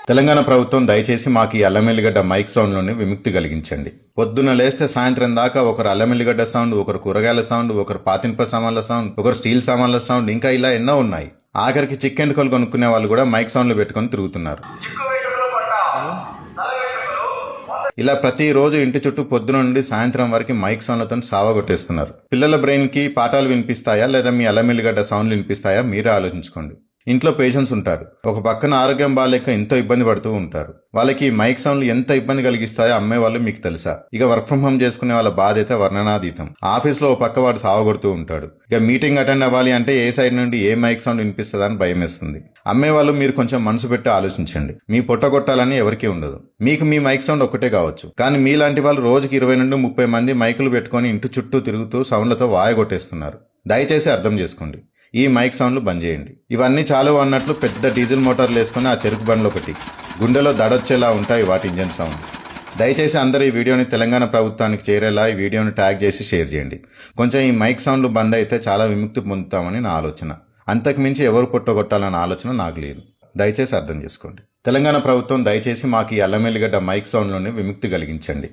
తెలంగాణ ప్రభుత్వం దయచేసి మాకు ఈ అల్లమెల్లిగడ్డ మైక్ సౌండ్ నుండి విముక్తి కలిగించండి. పొద్దున లేస్తే సాయంత్రం దాకా ఒకరు అల్లమెల్లిగడ్డ సౌండ్, ఒకరు కూరగాయల సౌండ్, ఒకరు పాతింప సామాన్ల సౌండ్, ఒకరు స్టీల్ సామాన్ల సౌండ్, ఇంకా ఇలా ఎన్నో ఉన్నాయి. ఆఖరికి చిక్కెండుకలు కొనుక్కునే వాళ్ళు కూడా మైక్ సౌండ్లు పెట్టుకుని తిరుగుతున్నారు. ఇలా ప్రతిరోజు ఇంటి చుట్టూ పొద్దున నుండి సాయంత్రం వరకు మైక్ సౌండ్లతో సావగొట్టేస్తున్నారు. పిల్లల బ్రెయిన్ కి పాఠాలు వినిపిస్తాయా లేదా మీ అల్లమెల్లిగడ్డ సౌండ్లు వినిపిస్తాయా మీరే ఆలోచించుకోండి. ఇంట్లో పేషెంట్స్ ఉంటారు, ఒక పక్కన ఆరోగ్యం బాగాలేక ఎంతో ఇబ్బంది పడుతూ ఉంటారు. వాళ్ళకి మైక్ సౌండ్లు ఎంత ఇబ్బంది కలిగిస్తాయో అమ్మే వాళ్ళు మీకు తెలుసా? ఇక వర్క్ ఫ్రం హోమ్ చేసుకునే వాళ్ళ బాధ్యత వర్ణనాతీతం. ఆఫీస్ లో ఓ పక్క వాడు సావగొడుతూ ఉంటాడు. ఇక మీటింగ్ అటెండ్ అవ్వాలి అంటే ఏ సైడ్ నుండి ఏ మైక్ సౌండ్ వినిపిస్తుందని భయం వేస్తుంది. అమ్మే వాళ్ళు మీరు కొంచెం మనసు పెట్టి ఆలోచించండి. మీ పొట్టగొట్టాలని ఎవరికీ ఉండదు. మీకు మీ మైక్ సౌండ్ ఒక్కటే కావచ్చు, కానీ మీలాంటి వాళ్ళు రోజుకి 20 నుండి 30 మంది మైకులు పెట్టుకుని ఇంటి చుట్టూ తిరుగుతూ సౌండ్లతో వాయగొట్టేస్తున్నారు. దయచేసి అర్థం చేసుకోండి. ఈ మైక్ సౌండ్లు బంద్ చేయండి. ఇవన్నీ చాలు అన్నట్లు పెద్ద డీజిల్ మోటార్లు వేసుకుని ఆ చెరుకు బండ్లో ఒకటి గుండెలో దడొచ్చేలా ఉంటాయి వాటి ఇంజన్ సౌండ్. దయచేసి అందరూ ఈ వీడియోని తెలంగాణ ప్రభుత్వానికి చేరేలా ఈ వీడియోని ట్యాగ్ చేసి షేర్ చేయండి. కొంచెం ఈ మైక్ సౌండ్లు బంద్ అయితే చాలా విముక్తి పొందుతామని నా ఆలోచన. అంతకుమించి ఎవరు పొట్టగొట్టాలన్న ఆలోచన నాకు లేదు. దయచేసి అర్థం చేసుకోండి. తెలంగాణ ప్రభుత్వం దయచేసి మాకు ఈ అల్లమెల్లిగడ్డ మైక్ సౌండ్ నుండి విముక్తి కలిగించండి.